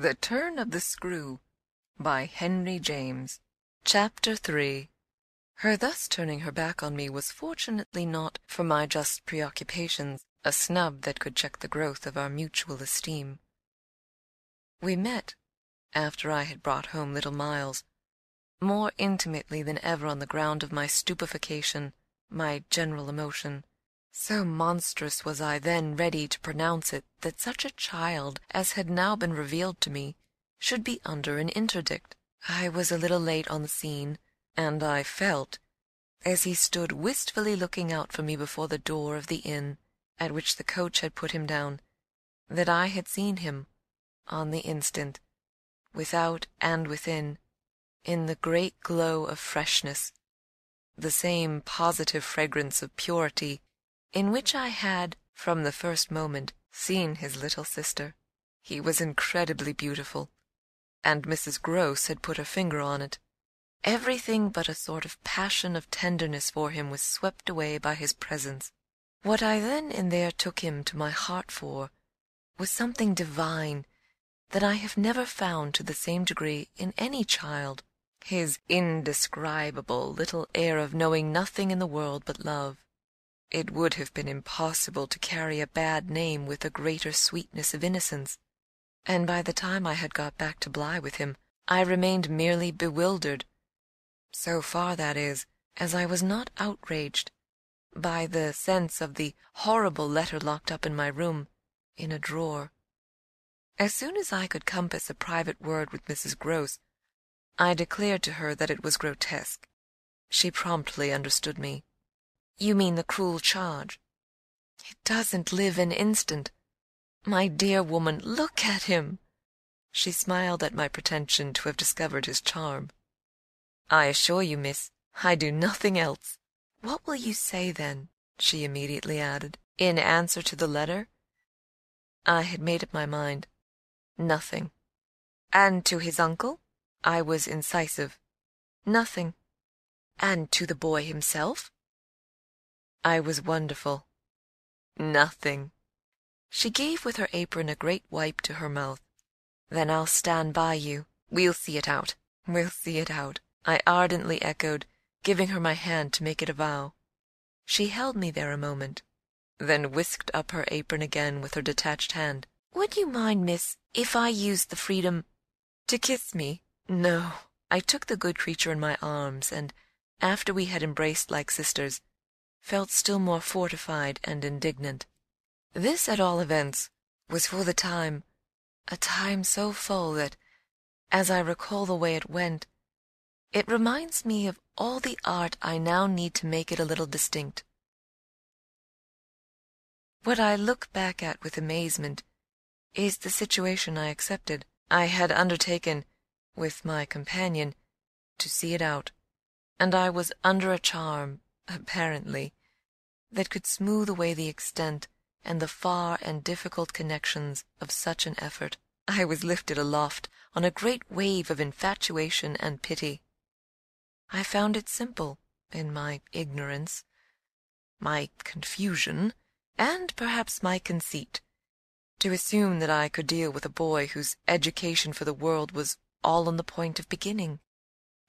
The Turn of the Screw by Henry James. Chapter 3. Her thus turning her back on me was fortunately not, for my just preoccupations, a snub that could check the growth of our mutual esteem. We met, after I had brought home little Miles, more intimately than ever on the ground of my stupefaction, my general emotion. So monstrous was I then ready to pronounce it that such a child as had now been revealed to me should be under an interdict. I was a little late on the scene, and I felt, as he stood wistfully looking out for me before the door of the inn at which the coach had put him down, that I had seen him, on the instant, without and within, in the great glow of freshness, the same positive fragrance of purity in which I had, from the first moment, seen his little sister. He was incredibly beautiful, and Mrs. Grose had put her finger on it. Everything but a sort of passion of tenderness for him was swept away by his presence. What I then and there took him to my heart for was something divine that I have never found to the same degree in any child. His indescribable little air of knowing nothing in the world but love. It would have been impossible to carry a bad name with a greater sweetness of innocence, and by the time I had got back to Bly with him, I remained merely bewildered, so far, that is, as I was not outraged by the sense of the horrible letter locked up in my room, in a drawer. As soon as I could compass a private word with Mrs. Grose, I declared to her that it was grotesque. She promptly understood me. "You mean the cruel charge? It doesn't live an instant. My dear woman, look at him!" She smiled at my pretension to have discovered his charm. "I assure you, miss, I do nothing else." "What will you say, then?" she immediately added, "in answer to the letter?" I had made up my mind. Nothing. "And to his uncle?" I was incisive. "Nothing." "And to the boy himself?" I was wonderful. "Nothing." She gave with her apron a great wipe to her mouth. "Then I'll stand by you. We'll see it out. We'll see it out," I ardently echoed, giving her my hand to make it a vow. She held me there a moment, then whisked up her apron again with her detached hand. "Would you mind, miss, if I used the freedom to kiss me?" "No." I took the good creature in my arms, and, after we had embraced like sisters, felt still more fortified and indignant. This, at all events, was for the time, a time so full that, as I recall the way it went, it reminds me of all the art I now need to make it a little distinct. What I look back at with amazement is the situation I accepted. I had undertaken, with my companion, to see it out, and I was under a charm, apparently, that could smooth away the extent and the far and difficult connections of such an effort. I was lifted aloft on a great wave of infatuation and pity. I found it simple, in my ignorance, my confusion, and perhaps my conceit, to assume that I could deal with a boy whose education for the world was all on the point of beginning.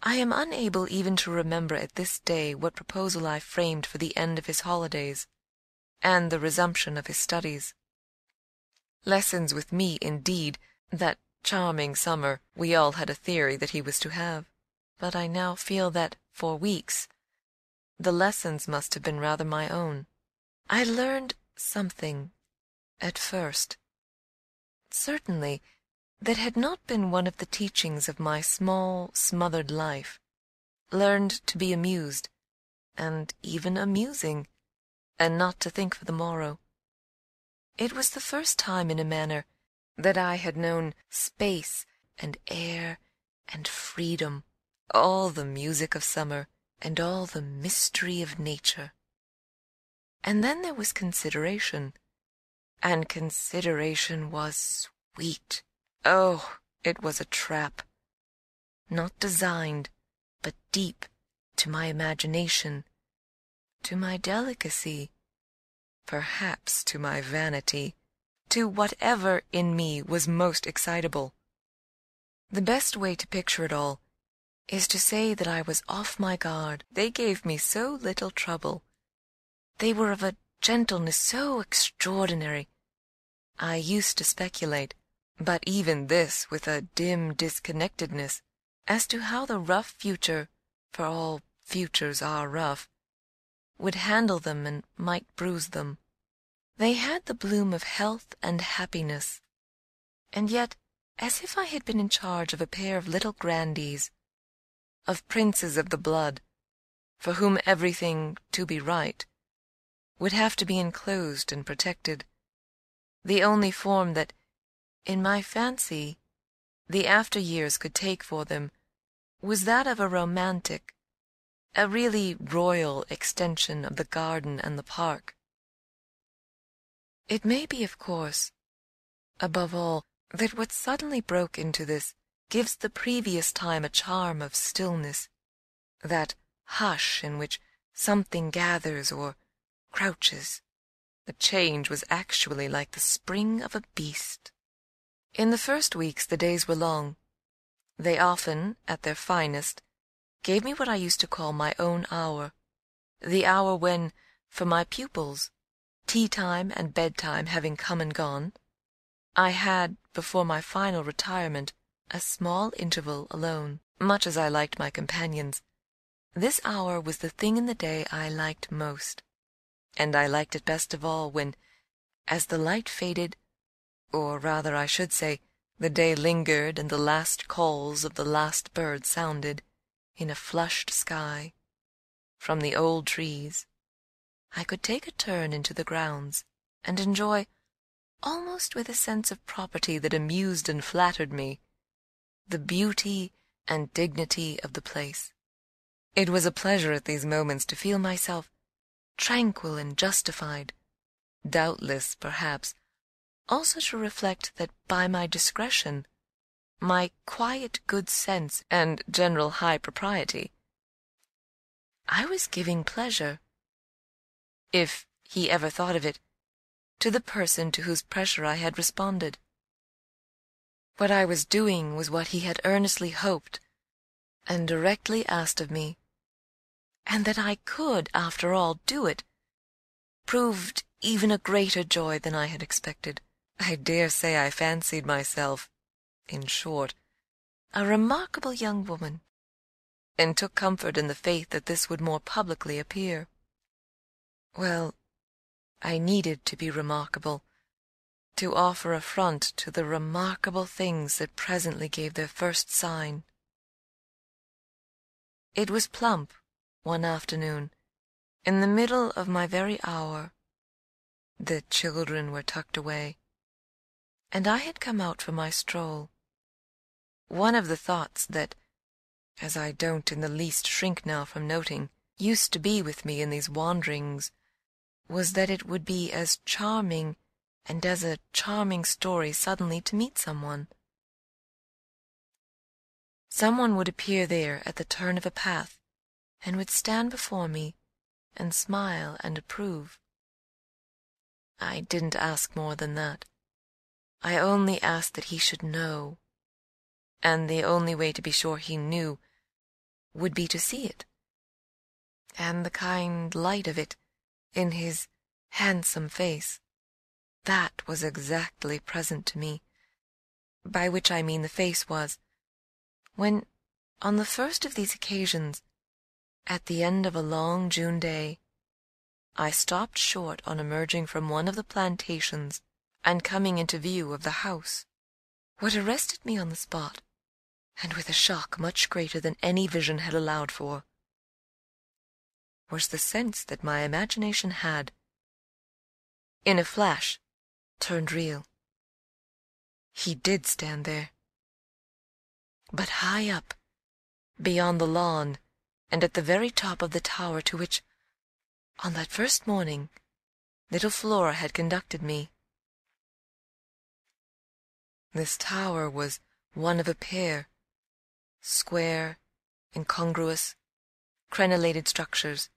I am unable even to remember at this day what proposal I framed for the end of his holidays, and the resumption of his studies. Lessons with me, indeed, that charming summer, we all had a theory that he was to have, but I now feel that, for weeks, the lessons must have been rather my own. I learned something, at first, certainly, that had not been one of the teachings of my small, smothered life, learned to be amused, and even amusing, and not to think for the morrow. It was the first time, in a manner, that I had known space and air and freedom, all the music of summer, and all the mystery of nature. And then there was consideration, and consideration was sweet. Oh, it was a trap, not designed, but deep, to my imagination, to my delicacy, perhaps to my vanity, to whatever in me was most excitable. The best way to picture it all is to say that I was off my guard. They gave me so little trouble. They were of a gentleness so extraordinary. I used to speculate, but even this with a dim disconnectedness, as to how the rough future, for all futures are rough, would handle them and might bruise them. They had the bloom of health and happiness, and yet, as if I had been in charge of a pair of little grandees, of princes of the blood, for whom everything, to be right, would have to be enclosed and protected, the only form that, in my fancy, the after-years could take for them was that of a romantic, a really royal extension of the garden and the park. It may be, of course, above all, that what suddenly broke into this gives the previous time a charm of stillness, that hush in which something gathers or crouches. The change was actually like the spring of a beast. In the first weeks the days were long. They often, at their finest, gave me what I used to call my own hour, the hour when, for my pupils, tea-time and bedtime having come and gone, I had, before my final retirement, a small interval alone. Much as I liked my companions, this hour was the thing in the day I liked most, and I liked it best of all when, as the light faded, or rather I should say, the day lingered and the last calls of the last bird sounded, in a flushed sky, from the old trees, I could take a turn into the grounds and enjoy, almost with a sense of property that amused and flattered me, the beauty and dignity of the place. It was a pleasure at these moments to feel myself tranquil and justified, doubtless, perhaps, also to reflect that by my discretion, my quiet good sense and general high propriety, I was giving pleasure, if he ever thought of it, to the person to whose pressure I had responded. What I was doing was what he had earnestly hoped and directly asked of me, and that I could, after all, do it, proved even a greater joy than I had expected. I dare say I fancied myself, in short, a remarkable young woman, and took comfort in the faith that this would more publicly appear. Well, I needed to be remarkable, to offer a front to the remarkable things that presently gave their first sign. It was plump, one afternoon, in the middle of my very hour. The children were tucked away, and I had come out for my stroll. One of the thoughts that, as I don't in the least shrink now from noting, used to be with me in these wanderings, was that it would be as charming and as a charming story suddenly to meet someone. Someone would appear there at the turn of a path, and would stand before me and smile and approve. I didn't ask more than that. I only asked that he should know, and the only way to be sure he knew would be to see it, and the kind light of it in his handsome face. That was exactly present to me, by which I mean the face was, when, on the first of these occasions, at the end of a long June day, I stopped short on emerging from one of the plantations and coming into view of the house. What arrested me on the spot, and with a shock much greater than any vision had allowed for, was the sense that my imagination had, in a flash, turned real. He did stand there, but high up, beyond the lawn, and at the very top of the tower to which, on that first morning, little Flora had conducted me. This tower was one of a pair, square, incongruous, crenellated structures,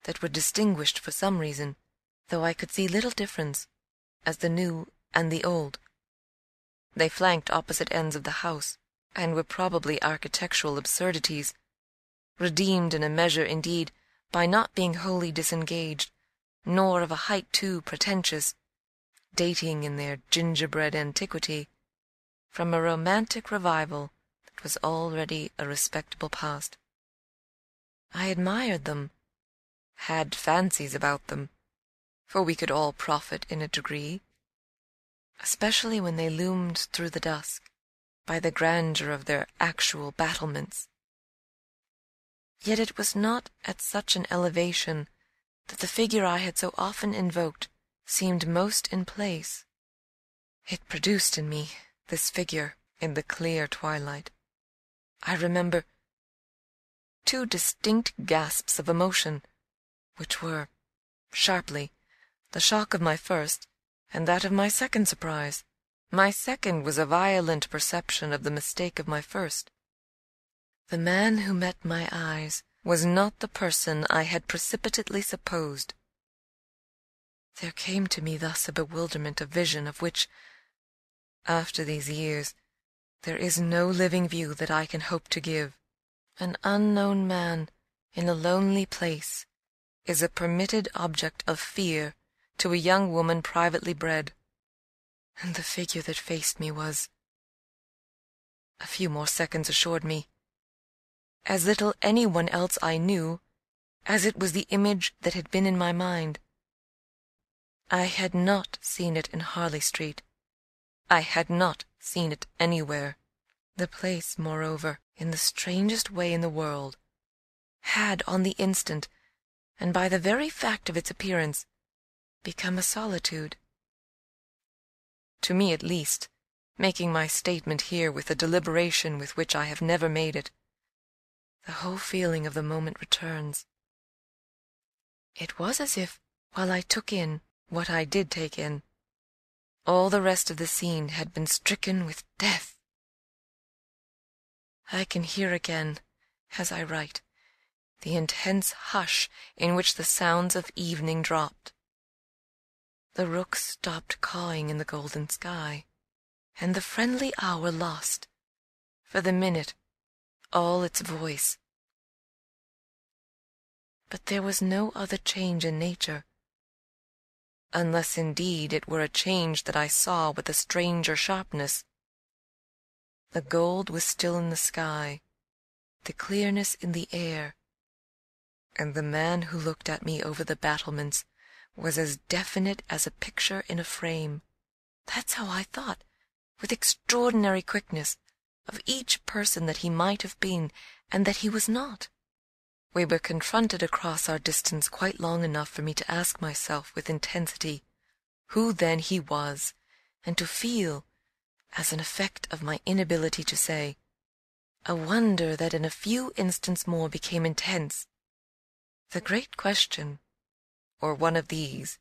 that were distinguished for some reason, though I could see little difference, as the new and the old. They flanked opposite ends of the house, and were probably architectural absurdities, redeemed in a measure, indeed, by not being wholly disengaged, nor of a height too pretentious, dating in their gingerbread antiquity from a romantic revival that was already a respectable past. I admired them, had fancies about them, for we could all profit in a degree, especially when they loomed through the dusk by the grandeur of their actual battlements. Yet it was not at such an elevation that the figure I had so often invoked seemed most in place. It produced in me, this figure, in the clear twilight, I remember, two distinct gasps of emotion, which were, sharply, the shock of my first and that of my second surprise. My second was a violent perception of the mistake of my first. The man who met my eyes was not the person I had precipitately supposed. There came to me thus a bewilderment of vision of which, after these years, there is no living view that I can hope to give. An unknown man in a lonely place is a permitted object of fear to a young woman privately bred, and the figure that faced me was, a few more seconds assured me, as little anyone else I knew as it was the image that had been in my mind. I had not seen it in Harley Street. I had not seen it anywhere. The place, moreover, in the strangest way in the world, had on the instant, and by the very fact of its appearance, become a solitude. To me at least, making my statement here with a deliberation with which I have never made it, the whole feeling of the moment returns. It was as if, while I took in what I did take in, all the rest of the scene had been stricken with death. I can hear again, as I write, the intense hush in which the sounds of evening dropped. The rooks stopped cawing in the golden sky, and the friendly hour lost, for the minute, all its voice. But there was no other change in nature, unless indeed it were a change that I saw with a stranger sharpness. The gold was still in the sky, the clearness in the air, and the man who looked at me over the battlements was as definite as a picture in a frame. That's how I thought, with extraordinary quickness, of each person that he might have been, and that he was not. We were confronted across our distance quite long enough for me to ask myself with intensity who then he was, and to feel, as an effect of my inability to say, a wonder that in a few instants more became intense. The great question, or one of these,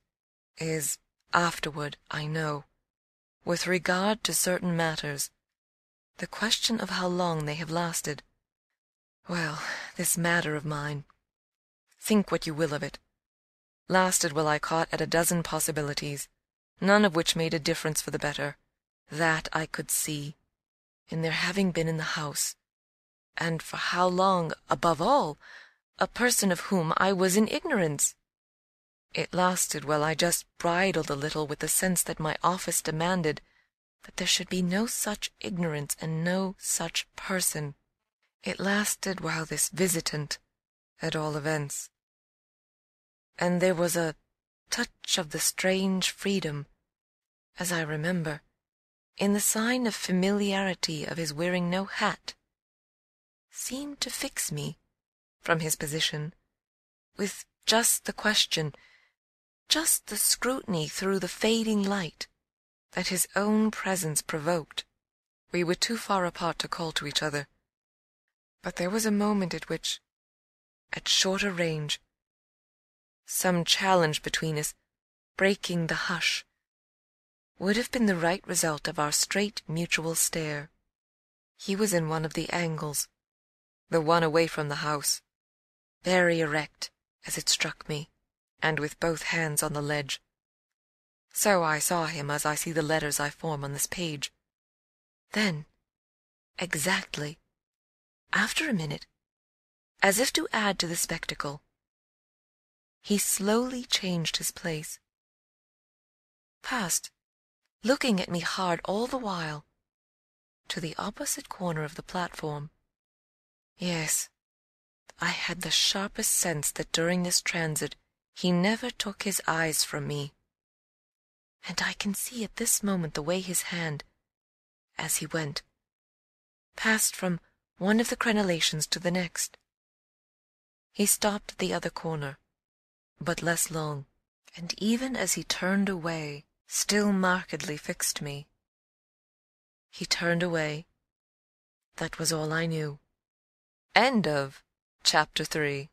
is afterward, I know, with regard to certain matters, the question of how long they have lasted. Well, this matter of mine, think what you will of it, lasted while I caught at a dozen possibilities, none of which made a difference for the better. That I could see, in their having been in the house, and for how long, above all, a person of whom I was in ignorance. It lasted while I just bridled a little with the sense that my office demanded that there should be no such ignorance and no such person. It lasted while this visitant, at all events. And there was a touch of the strange freedom, as I remember, in the sign of familiarity of his wearing no hat, seemed to fix me, from his position, with just the question, just the scrutiny through the fading light, that his own presence provoked. We were too far apart to call to each other, but there was a moment at which, at shorter range, some challenge between us, breaking the hush, would have been the right result of our straight mutual stare. He was in one of the angles, the one away from the house, very erect, as it struck me, and with both hands on the ledge. So I saw him as I see the letters I form on this page. Then, Exactly. After a minute, as if to add to the spectacle, he slowly changed his place, passed, looking at me hard all the while, to the opposite corner of the platform. Yes, I had the sharpest sense that during this transit he never took his eyes from me. And I can see at this moment the way his hand, as he went, passed from one of the crenellations to the next. He stopped at the other corner, but less long, and even as he turned away, still markedly fixed me. He turned away. That was all I knew. End of Chapter 3.